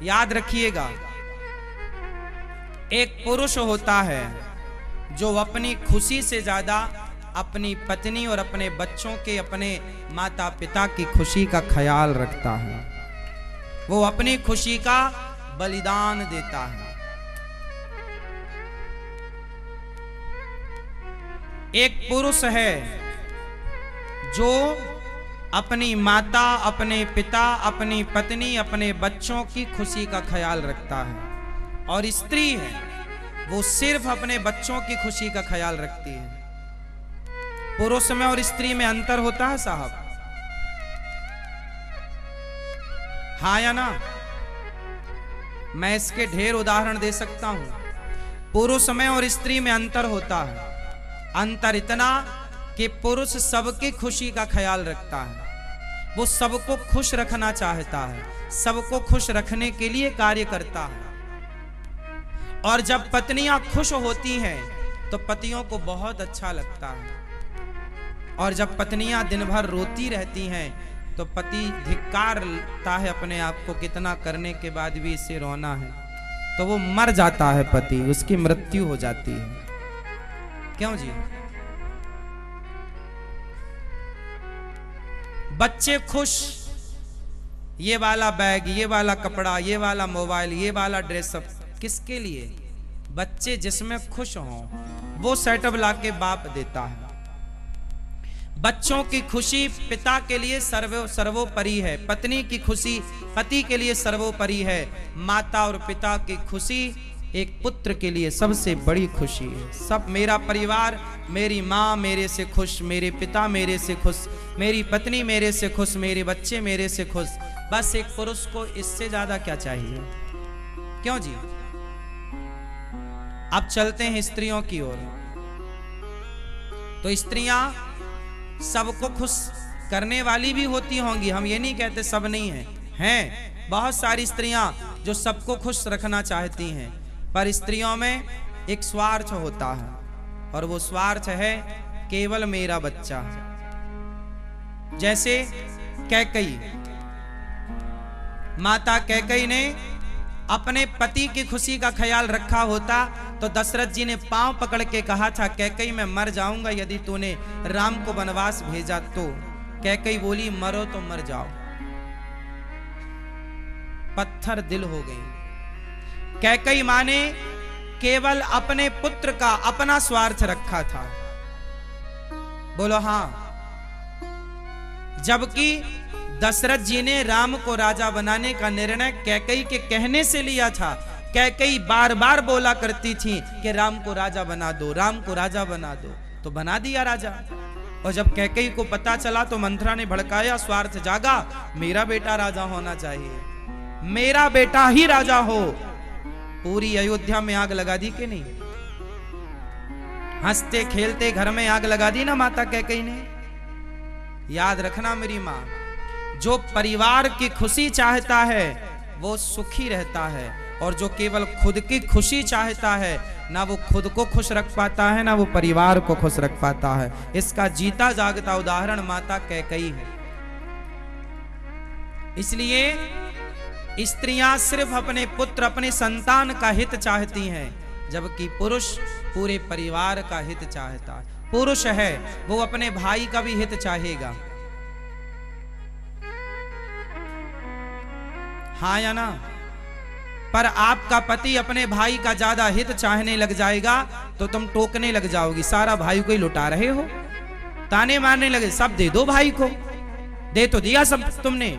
याद रखिएगा, एक पुरुष होता है जो अपनी खुशी से ज्यादा अपनी पत्नी और अपने बच्चों के, अपने माता पिता की खुशी का ख्याल रखता है। वो अपनी खुशी का बलिदान देता है। एक पुरुष है जो अपनी माता, अपने पिता, अपनी पत्नी, अपने बच्चों की खुशी का ख्याल रखता है। और स्त्री है, वो सिर्फ अपने बच्चों की खुशी का ख्याल रखती है। पुरुष में और स्त्री में अंतर होता है साहब, हाँ या ना? मैं इसके ढेर उदाहरण दे सकता हूं। पुरुष में और स्त्री में अंतर होता है। अंतर इतना कि पुरुष सबकी खुशी का ख्याल रखता है, वो सबको खुश रखना चाहता है, सबको खुश रखने के लिए कार्य करता है। और जब पत्नियां खुश होती हैं तो पतियों को बहुत अच्छा लगता है। और जब पत्नियां दिन भर रोती रहती हैं तो पति धिक्कारता है अपने आप को, कितना करने के बाद भी इसे रोना है। तो वो मर जाता है पति, उसकी मृत्यु हो जाती है। क्यों जी? बच्चे खुश, ये वाला बैग, ये वाला कपड़ा, ये वाला मोबाइल, ये वाला ड्रेसअप, किसके लिए? बच्चे जिसमें खुश हों वो सेटअप लाके बाप देता है। बच्चों की खुशी पिता के लिए सर्वोपरि है, पत्नी की खुशी पति के लिए सर्वोपरि है, माता और पिता की खुशी एक पुत्र के लिए सबसे बड़ी खुशी है। सब, मेरा परिवार, मेरी माँ मेरे से खुश, मेरे पिता मेरे से खुश, मेरी पत्नी मेरे से खुश, मेरे बच्चे मेरे से खुश, बस एक पुरुष को इससे ज्यादा क्या चाहिए? क्यों जी? अब चलते हैं स्त्रियों की ओर। तो स्त्रियां सबको खुश करने वाली भी होती होंगी, हम ये नहीं कहते सब नहीं हैं बहुत सारी स्त्रियां जो सबको खुश रखना चाहती हैं, पर स्त्रियों में एक स्वार्थ होता है, और वो स्वार्थ है केवल मेरा बच्चा। जैसे कैकई, माता कैकई ने अपने पति की खुशी का ख्याल रखा होता तो दशरथ जी ने पांव पकड़ के कहा था, कैकई मैं मर जाऊंगा यदि तूने राम को वनवास भेजा तो। कैकई बोली, मरो तो मर जाओ। पत्थर दिल हो गई। कैकई माँ ने केवल अपने पुत्र का अपना स्वार्थ रखा था। बोलो हाँ। जबकि दशरथ जी ने राम को राजा बनाने का निर्णय कैकई के कहने से लिया था। कैकई बार बार बोला करती थी कि राम को राजा बना दो, राम को राजा बना दो, तो बना दिया राजा। और जब कैकई को पता चला तो मंथरा ने भड़काया, स्वार्थ जागा, मेरा बेटा राजा होना चाहिए, मेरा बेटा ही राजा हो। पूरी अयोध्या में आग लगा दी कि नहीं? हंसते खेलते घर में आग लगा दी ना माता कैकई ने। याद रखना मेरी माँ, जो परिवार की खुशी चाहता है वो सुखी रहता है, और जो केवल खुद की खुशी चाहता है ना वो खुद को खुश रख पाता है ना वो परिवार को खुश रख पाता है। इसका जीता जागता उदाहरण माता कैकई है। इसलिए स्त्रियां सिर्फ अपने पुत्र, अपने संतान का हित चाहती हैं, जबकि पुरुष पूरे परिवार का हित चाहता है। पुरुष है वो अपने भाई का भी हित चाहेगा, हाँ या ना? पर आपका पति अपने भाई का ज्यादा हित चाहने लग जाएगा तो तुम टोकने लग जाओगी, सारा भाई को ही लुटा रहे हो, ताने मारने लगे, सब दे दो भाई को, दे तो दिया सब तुमने,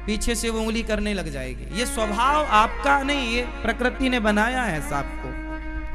पीछे से वो उंगली करने लग जाएगी। ये स्वभाव आपका नहीं, ये प्रकृति ने बनाया है सबको,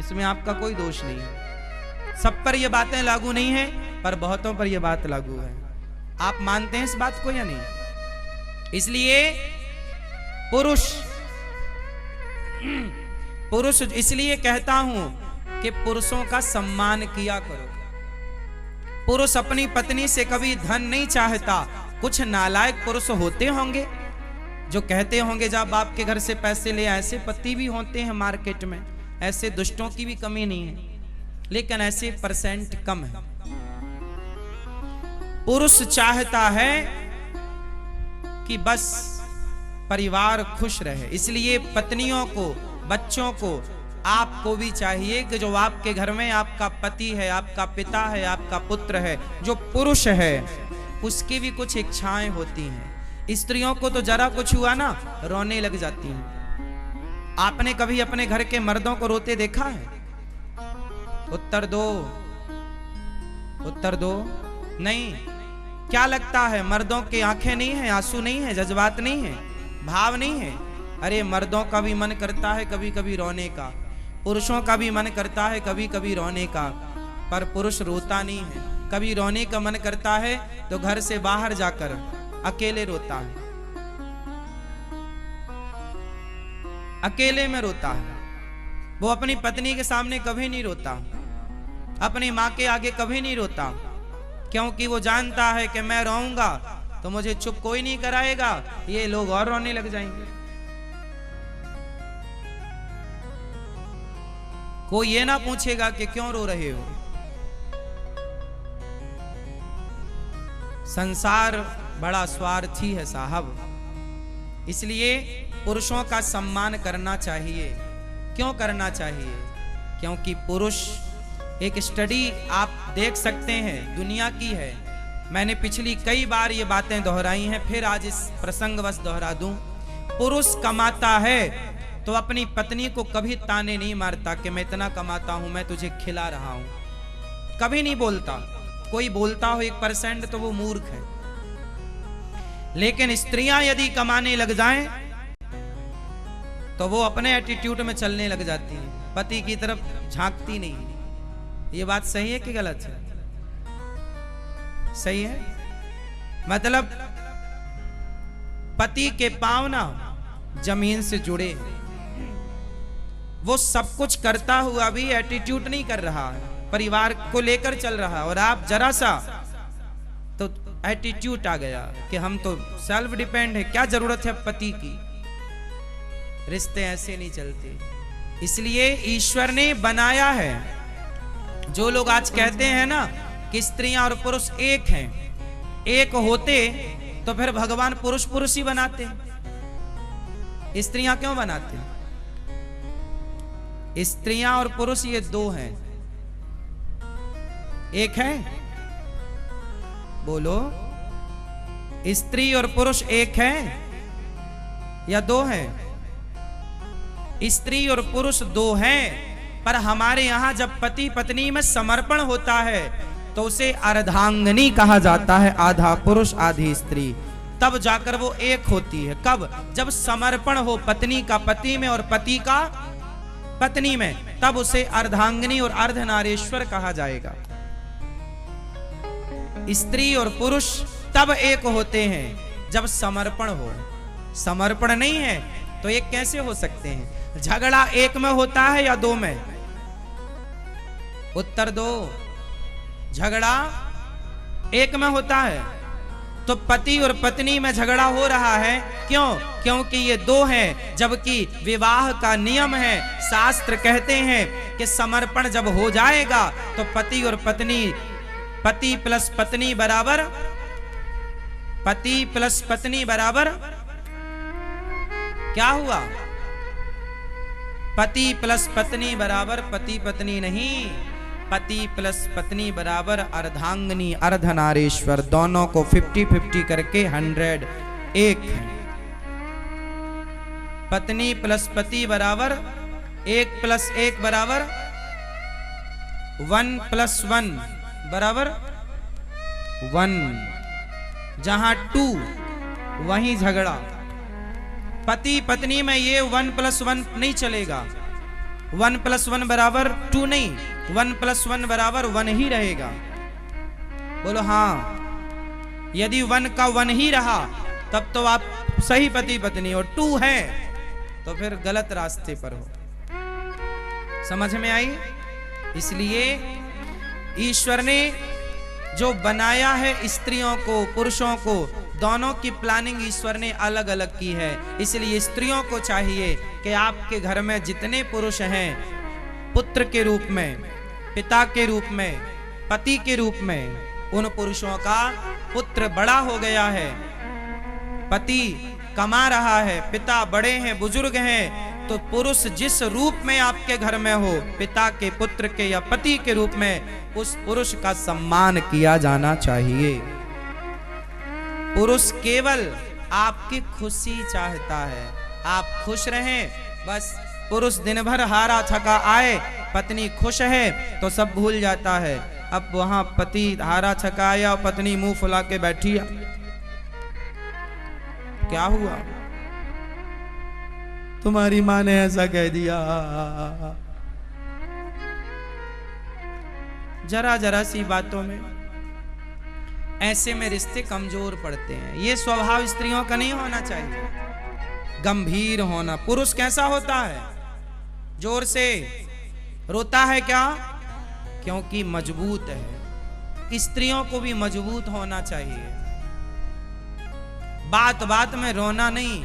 इसमें आपका कोई दोष नहीं है। सब पर ये बातें लागू नहीं है, पर बहुतों पर ये बात लागू है। आप मानते हैं इस बात को या नहीं? इसलिए पुरुष इसलिए कहता हूं कि पुरुषों का सम्मान किया करो। पुरुष अपनी पत्नी से कभी धन नहीं चाहता। कुछ नालायक पुरुष होते होंगे जो कहते होंगे जब आपके घर से पैसे ले, ऐसे पति भी होते हैं मार्केट में, ऐसे दुष्टों की भी कमी नहीं है, लेकिन ऐसे परसेंट कम है। पुरुष चाहता है कि बस परिवार खुश रहे। इसलिए पत्नियों को, बच्चों को, आपको भी चाहिए कि जो आपके घर में आपका पति है, आपका पिता है, आपका पुत्र है, जो पुरुष है, उसकी भी कुछ इच्छाएं होती हैं। स्त्रियों को तो जरा कुछ हुआ ना रोने लग जाती हैं। आपने कभी अपने घर के मर्दों को रोते देखा है? उत्तर दो, उत्तर दो। नहीं। क्या लगता है मर्दों की आंखें नहीं है, आंसू नहीं है, जज्बात नहीं है, भाव नहीं है? अरे मर्दों का भी मन करता है कभी कभी रोने का, पुरुषों का भी मन करता है कभी कभी रोने का, पर पुरुष रोता नहीं है। कभी रोने का मन करता है तो घर से बाहर जाकर अकेले रोता है, अकेले में रोता है। वो अपनी पत्नी के सामने कभी नहीं रोता, अपनी माँ के आगे कभी नहीं रोता, क्योंकि वो जानता है कि मैं रोऊंगा तो मुझे चुप कोई नहीं कराएगा, ये लोग और रोने लग जाएंगे। कोई ये ना पूछेगा कि क्यों रो रहे हो। संसार बड़ा स्वार्थी है साहब, इसलिए पुरुषों का सम्मान करना चाहिए। क्यों करना चाहिए? क्योंकि पुरुष, एक स्टडी आप देख सकते हैं, दुनिया की है, मैंने पिछली कई बार ये बातें दोहराई हैं, फिर आज इस प्रसंगवश दोहरा दूं। पुरुष कमाता है तो अपनी पत्नी को कभी ताने नहीं मारता कि मैं इतना कमाता हूं, मैं तुझे खिला रहा हूं, कभी नहीं बोलता। कोई बोलता हो 1% तो वो मूर्ख है। लेकिन स्त्रियां यदि कमाने लग जाएं तो वो अपने एटीट्यूड में चलने लग जाती हैं, पति की तरफ झांकती नहीं। ये बात सही है कि गलत है? सही है। मतलब पति के पांव ना जमीन से जुड़े, वो सब कुछ करता हुआ भी एटीट्यूड नहीं कर रहा है, परिवार को लेकर चल रहा है, और आप जरा सा तो एटीट्यूड आ गया कि हम तो सेल्फ डिपेंड है, क्या जरूरत है पति की। रिश्ते ऐसे नहीं चलते। इसलिए ईश्वर ने बनाया है। जो लोग आज कहते हैं ना कि स्त्रियां और पुरुष एक हैं, एक होते तो फिर भगवान पुरुष पुरुष ही बनाते, स्त्रियां क्यों बनाते? स्त्रियां और पुरुष ये दो हैं, एक है? बोलो, स्त्री और पुरुष एक है या दो हैं? स्त्री और पुरुष दो हैं, पर हमारे यहां जब पति पत्नी में समर्पण होता है तो उसे अर्धांगिनी कहा जाता है, आधा पुरुष आधी स्त्री। तब जाकर वो एक होती है। कब? जब समर्पण हो पत्नी का पति में और पति का पत्नी में, तब उसे अर्धांगिनी और अर्धनारीश्वर कहा जाएगा। स्त्री और पुरुष तब एक होते हैं जब समर्पण हो। समर्पण नहीं है तो एक कैसे हो सकते हैं? झगड़ा एक में होता है या दो में? उत्तर दो। झगड़ा एक में होता है। तो पति और पत्नी में झगड़ा हो रहा है, क्यों? क्योंकि ये दो हैं, जबकि विवाह का नियम है। शास्त्र कहते हैं कि समर्पण जब हो जाएगा तो पति और पत्नी, पति प्लस पत्नी बराबर, पति प्लस पत्नी बराबर क्या हुआ? पति प्लस पत्नी बराबर पति पत्नी नहीं, पति प्लस पत्नी बराबर अर्धांगिनी अर्धनारीश्वर। दोनों को 50-50 करके 100 एक है। पत्नी प्लस पति बराबर 1 + 1 बराबर 1 + 1 बराबर 1। जहां 2 वहीं झगड़ा। पति पत्नी में ये 1 + 1 नहीं चलेगा। 1 + 1 बराबर 2 नहीं, 1 + 1 बराबर 1 ही रहेगा। बोलो हाँ। यदि 1 का 1 ही रहा तब तो आप सही पति पत्नी, और 2 है तो फिर गलत रास्ते पर हो। समझ में आई? इसलिए ईश्वर ने जो बनाया है स्त्रियों को पुरुषों को, दोनों की प्लानिंग ईश्वर ने अलग अलग की है। इसलिए स्त्रियों को चाहिए कि आपके घर में जितने पुरुष हैं, पुत्र के रूप में, पिता के रूप में, पति के रूप में, उन पुरुषों का पुत्र बड़ा हो गया है, पति कमा रहा है, पिता बड़े हैं, बुजुर्ग हैं, तो पुरुष जिस रूप में आपके घर में हो, पिता के, पुत्र के या पति के रूप में, उस पुरुष का सम्मान किया जाना चाहिए। पुरुष केवल आपकी खुशी चाहता है, आप खुश रहें बस। पुरुष दिन भर हारा थका आए, पत्नी खुश है तो सब भूल जाता है। अब वहां पति हारा थका आया और पत्नी मुंह फुला के बैठी है, क्या हुआ? तुम्हारी मां ने ऐसा कह दिया। जरा जरा सी बातों में, ऐसे में रिश्ते कमजोर पड़ते हैं। ये स्वभाव स्त्रियों का नहीं होना चाहिए, गंभीर होना। पुरुष कैसा होता है? जोर से रोता है, क्या? क्योंकि मजबूत है। स्त्रियों को भी मजबूत होना चाहिए। बात बात में रोना नहीं,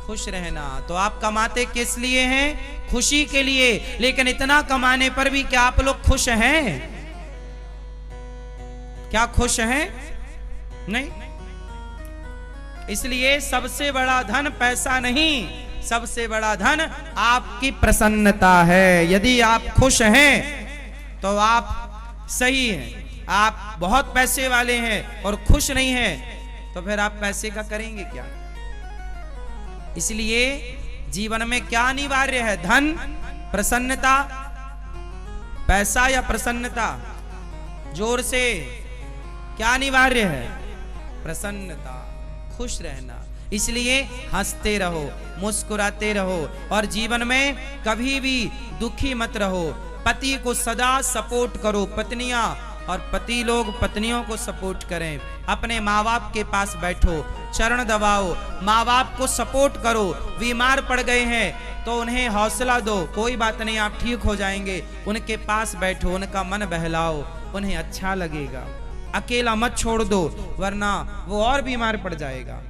खुश रहना। तो आप कमाते किस लिए हैं? खुशी के लिए। लेकिन इतना कमाने पर भी क्या आप लोग खुश हैं? क्या खुश हैं? नहीं। इसलिए सबसे बड़ा धन पैसा नहीं, सबसे बड़ा धन आपकी प्रसन्नता है। यदि आप खुश हैं तो आप सही हैं। आप बहुत पैसे वाले हैं और खुश नहीं हैं तो फिर आप पैसे का करेंगे क्या? इसलिए जीवन में क्या अनिवार्य है? धन, प्रसन्नता, पैसा या प्रसन्नता? जोर से, क्या अनिवार्य है? प्रसन्नता, खुश रहना। इसलिए हंसते रहो, मुस्कुराते रहो और जीवन में कभी भी दुखी मत रहो। पति को सदा सपोर्ट करो, पत्नियां और पति लोग पत्नियों को सपोर्ट करें। अपने माँ बाप के पास बैठो, चरण दबाओ, माँ बाप को सपोर्ट करो। बीमार पड़ गए हैं तो उन्हें हौसला दो, कोई बात नहीं, आप ठीक हो जाएंगे। उनके पास बैठो, उनका मन बहलाओ, उन्हें अच्छा लगेगा। अकेला मत छोड़ दो, वरना वो और बीमार पड़ जाएगा।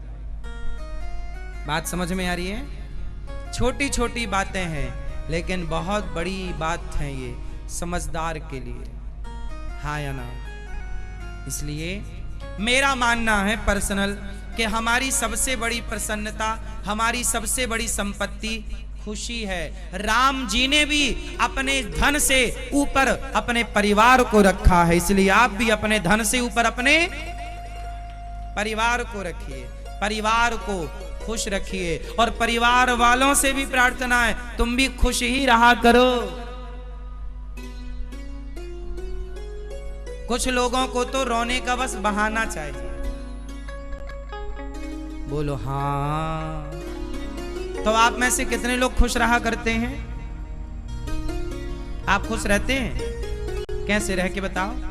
बात समझ में आ रही है? छोटी छोटी बातें हैं लेकिन बहुत बड़ी बात है ये समझदार के लिए, हाँ या ना? इसलिए मेरा मानना है पर्सनल कि हमारी सबसे बड़ी प्रसन्नता, हमारी सबसे बड़ी संपत्ति खुशी है। राम जी ने भी अपने धन से ऊपर अपने परिवार को रखा है, इसलिए आप भी अपने धन से ऊपर अपने परिवार को रखिए, परिवार को खुश रखिए। और परिवार वालों से भी प्रार्थना है, तुम भी खुश ही रहा करो। कुछ लोगों को तो रोने का बस बहाना चाहिए। बोलो हाँ। तो आप में से कितने लोग खुश रहा करते हैं? आप खुश रहते हैं? कैसे रह के बताओ।